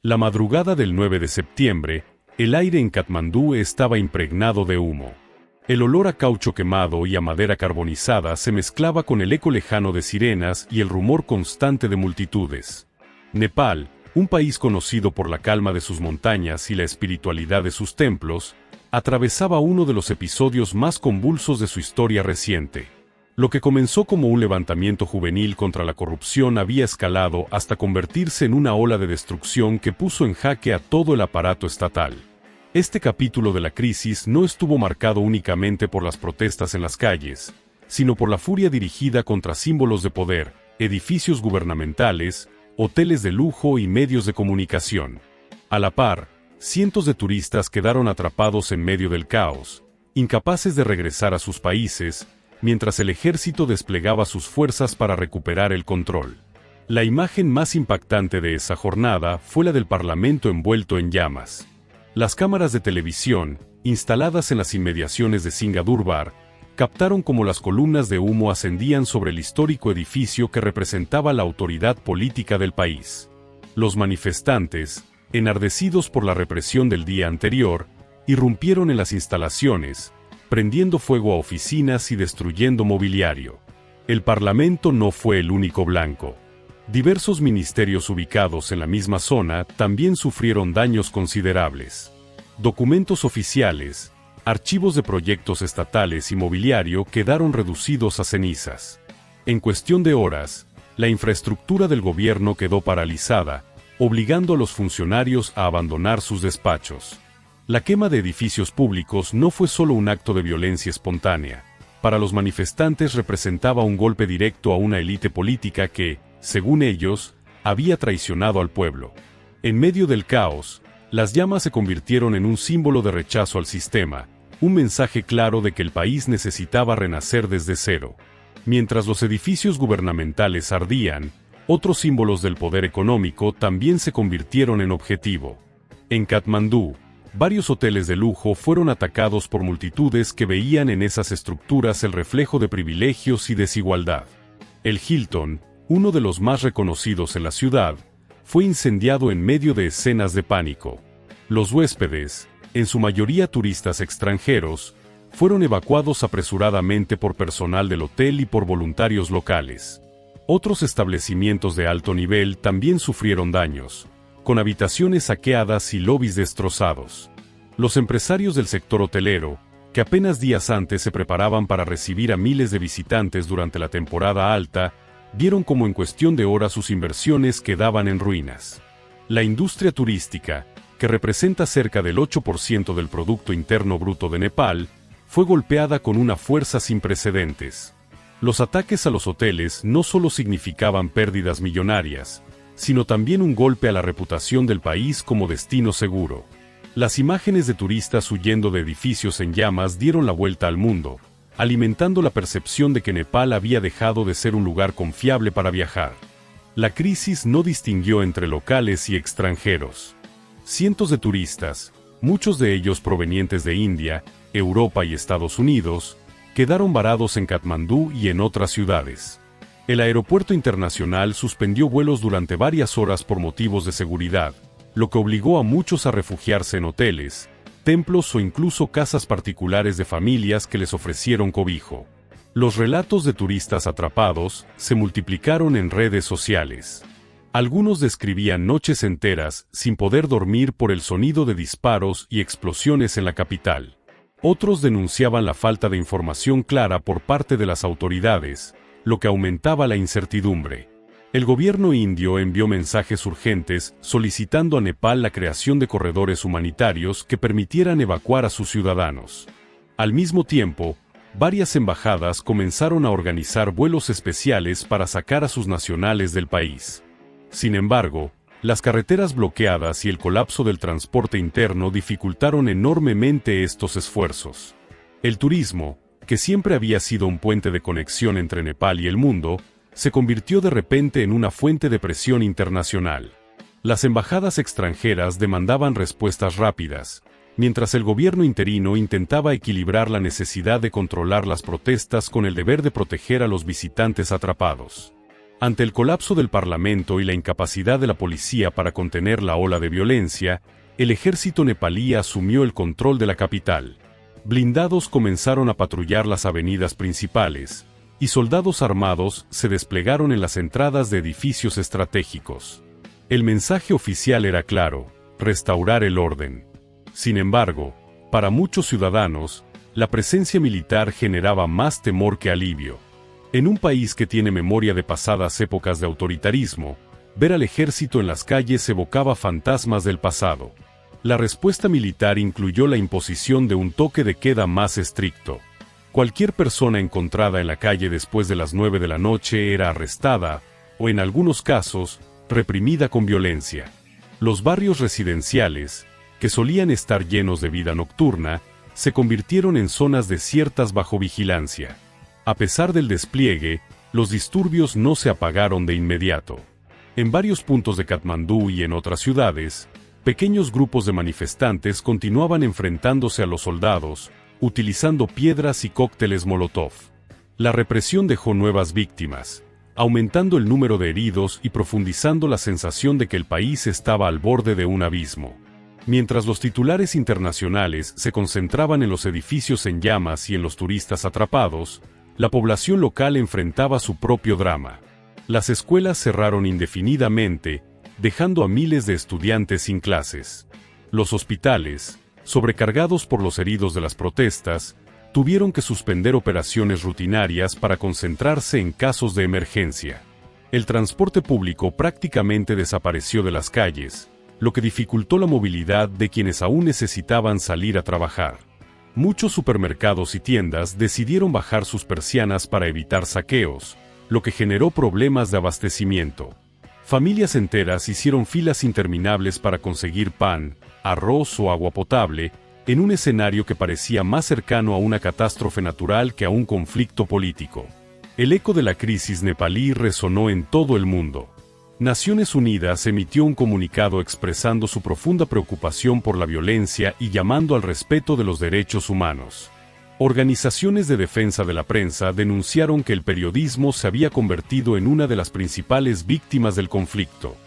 La madrugada del 9 de septiembre, el aire en Katmandú estaba impregnado de humo. El olor a caucho quemado y a madera carbonizada se mezclaba con el eco lejano de sirenas y el rumor constante de multitudes. Nepal, un país conocido por la calma de sus montañas y la espiritualidad de sus templos, atravesaba uno de los episodios más convulsos de su historia reciente. Lo que comenzó como un levantamiento juvenil contra la corrupción había escalado hasta convertirse en una ola de destrucción que puso en jaque a todo el aparato estatal. Este capítulo de la crisis no estuvo marcado únicamente por las protestas en las calles, sino por la furia dirigida contra símbolos de poder, edificios gubernamentales, hoteles de lujo y medios de comunicación. A la par, cientos de turistas quedaron atrapados en medio del caos, incapaces de regresar a sus países, mientras el ejército desplegaba sus fuerzas para recuperar el control. La imagen más impactante de esa jornada fue la del Parlamento envuelto en llamas. Las cámaras de televisión, instaladas en las inmediaciones de Singhdurbar, captaron cómo las columnas de humo ascendían sobre el histórico edificio que representaba la autoridad política del país. Los manifestantes, enardecidos por la represión del día anterior, irrumpieron en las instalaciones, prendiendo fuego a oficinas y destruyendo mobiliario. El Parlamento no fue el único blanco. Diversos ministerios ubicados en la misma zona también sufrieron daños considerables. Documentos oficiales, archivos de proyectos estatales y mobiliario quedaron reducidos a cenizas. En cuestión de horas, la infraestructura del gobierno quedó paralizada, obligando a los funcionarios a abandonar sus despachos. La quema de edificios públicos no fue solo un acto de violencia espontánea. Para los manifestantes representaba un golpe directo a una élite política que, según ellos, había traicionado al pueblo. En medio del caos, las llamas se convirtieron en un símbolo de rechazo al sistema, un mensaje claro de que el país necesitaba renacer desde cero. Mientras los edificios gubernamentales ardían, otros símbolos del poder económico también se convirtieron en objetivo. En Katmandú, varios hoteles de lujo fueron atacados por multitudes que veían en esas estructuras el reflejo de privilegios y desigualdad. El Hilton, uno de los más reconocidos en la ciudad, fue incendiado en medio de escenas de pánico. Los huéspedes, en su mayoría turistas extranjeros, fueron evacuados apresuradamente por personal del hotel y por voluntarios locales. Otros establecimientos de alto nivel también sufrieron daños, con habitaciones saqueadas y lobbies destrozados. Los empresarios del sector hotelero, que apenas días antes se preparaban para recibir a miles de visitantes durante la temporada alta, vieron cómo en cuestión de horas sus inversiones quedaban en ruinas. La industria turística, que representa cerca del 8% del Producto Interno Bruto de Nepal, fue golpeada con una fuerza sin precedentes. Los ataques a los hoteles no solo significaban pérdidas millonarias, sino también un golpe a la reputación del país como destino seguro. Las imágenes de turistas huyendo de edificios en llamas dieron la vuelta al mundo, alimentando la percepción de que Nepal había dejado de ser un lugar confiable para viajar. La crisis no distinguió entre locales y extranjeros. Cientos de turistas, muchos de ellos provenientes de India, Europa y Estados Unidos, quedaron varados en Katmandú y en otras ciudades. El aeropuerto internacional suspendió vuelos durante varias horas por motivos de seguridad, lo que obligó a muchos a refugiarse en hoteles, templos o incluso casas particulares de familias que les ofrecieron cobijo. Los relatos de turistas atrapados se multiplicaron en redes sociales. Algunos describían noches enteras sin poder dormir por el sonido de disparos y explosiones en la capital. Otros denunciaban la falta de información clara por parte de las autoridades, lo que aumentaba la incertidumbre. El gobierno indio envió mensajes urgentes solicitando a Nepal la creación de corredores humanitarios que permitieran evacuar a sus ciudadanos. Al mismo tiempo, varias embajadas comenzaron a organizar vuelos especiales para sacar a sus nacionales del país. Sin embargo, las carreteras bloqueadas y el colapso del transporte interno dificultaron enormemente estos esfuerzos. El turismo, que siempre había sido un puente de conexión entre Nepal y el mundo, se convirtió de repente en una fuente de presión internacional. Las embajadas extranjeras demandaban respuestas rápidas, mientras el gobierno interino intentaba equilibrar la necesidad de controlar las protestas con el deber de proteger a los visitantes atrapados. Ante el colapso del Parlamento y la incapacidad de la policía para contener la ola de violencia, el ejército nepalí asumió el control de la capital. Blindados comenzaron a patrullar las avenidas principales, y soldados armados se desplegaron en las entradas de edificios estratégicos. El mensaje oficial era claro: restaurar el orden. Sin embargo, para muchos ciudadanos, la presencia militar generaba más temor que alivio. En un país que tiene memoria de pasadas épocas de autoritarismo, ver al ejército en las calles evocaba fantasmas del pasado. La respuesta militar incluyó la imposición de un toque de queda más estricto. Cualquier persona encontrada en la calle después de las 9 de la noche era arrestada, o en algunos casos, reprimida con violencia. Los barrios residenciales, que solían estar llenos de vida nocturna, se convirtieron en zonas desiertas bajo vigilancia. A pesar del despliegue, los disturbios no se apagaron de inmediato. En varios puntos de Katmandú y en otras ciudades, pequeños grupos de manifestantes continuaban enfrentándose a los soldados, utilizando piedras y cócteles Molotov. La represión dejó nuevas víctimas, aumentando el número de heridos y profundizando la sensación de que el país estaba al borde de un abismo. Mientras los titulares internacionales se concentraban en los edificios en llamas y en los turistas atrapados, la población local enfrentaba su propio drama. Las escuelas cerraron indefinidamente, dejando a miles de estudiantes sin clases. Los hospitales, sobrecargados por los heridos de las protestas, tuvieron que suspender operaciones rutinarias para concentrarse en casos de emergencia. El transporte público prácticamente desapareció de las calles, lo que dificultó la movilidad de quienes aún necesitaban salir a trabajar. Muchos supermercados y tiendas decidieron bajar sus persianas para evitar saqueos, lo que generó problemas de abastecimiento. Familias enteras hicieron filas interminables para conseguir pan, arroz o agua potable, en un escenario que parecía más cercano a una catástrofe natural que a un conflicto político. El eco de la crisis nepalí resonó en todo el mundo. Naciones Unidas emitió un comunicado expresando su profunda preocupación por la violencia y llamando al respeto de los derechos humanos. Organizaciones de defensa de la prensa denunciaron que el periodismo se había convertido en una de las principales víctimas del conflicto.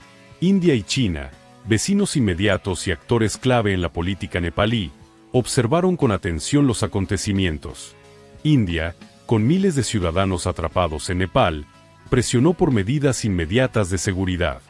India y China, vecinos inmediatos y actores clave en la política nepalí, observaron con atención los acontecimientos. India, con miles de ciudadanos atrapados en Nepal, presionó por medidas inmediatas de seguridad.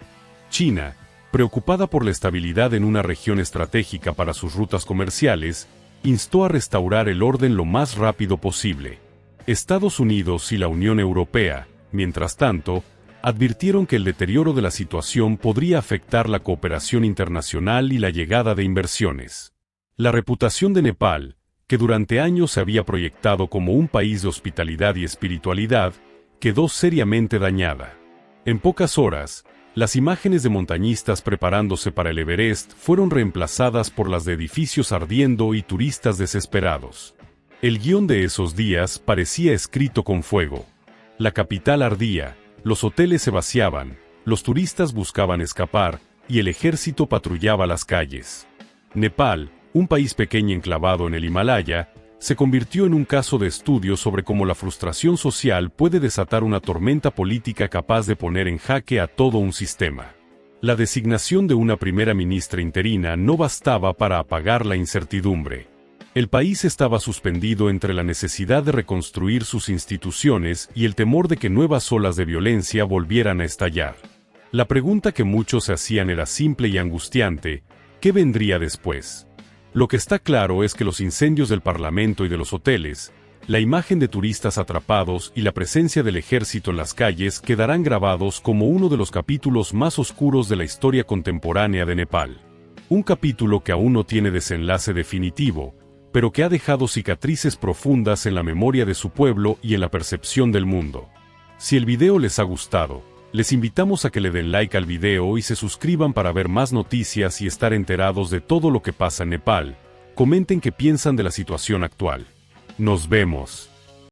China, preocupada por la estabilidad en una región estratégica para sus rutas comerciales, instó a restaurar el orden lo más rápido posible. Estados Unidos y la Unión Europea, mientras tanto, advirtieron que el deterioro de la situación podría afectar la cooperación internacional y la llegada de inversiones. La reputación de Nepal, que durante años se había proyectado como un país de hospitalidad y espiritualidad, quedó seriamente dañada. En pocas horas, las imágenes de montañistas preparándose para el Everest fueron reemplazadas por las de edificios ardiendo y turistas desesperados. El guión de esos días parecía escrito con fuego. La capital ardía, los hoteles se vaciaban, los turistas buscaban escapar, y el ejército patrullaba las calles. Nepal, un país pequeño enclavado en el Himalaya, se convirtió en un caso de estudio sobre cómo la frustración social puede desatar una tormenta política capaz de poner en jaque a todo un sistema. La designación de una primera ministra interina no bastaba para apagar la incertidumbre. El país estaba suspendido entre la necesidad de reconstruir sus instituciones y el temor de que nuevas olas de violencia volvieran a estallar. La pregunta que muchos se hacían era simple y angustiante: ¿qué vendría después? Lo que está claro es que los incendios del Parlamento y de los hoteles, la imagen de turistas atrapados y la presencia del ejército en las calles quedarán grabados como uno de los capítulos más oscuros de la historia contemporánea de Nepal. Un capítulo que aún no tiene desenlace definitivo, pero que ha dejado cicatrices profundas en la memoria de su pueblo y en la percepción del mundo. Si el video les ha gustado, les invitamos a que le den like al video y se suscriban para ver más noticias y estar enterados de todo lo que pasa en Nepal. Comenten qué piensan de la situación actual. Nos vemos.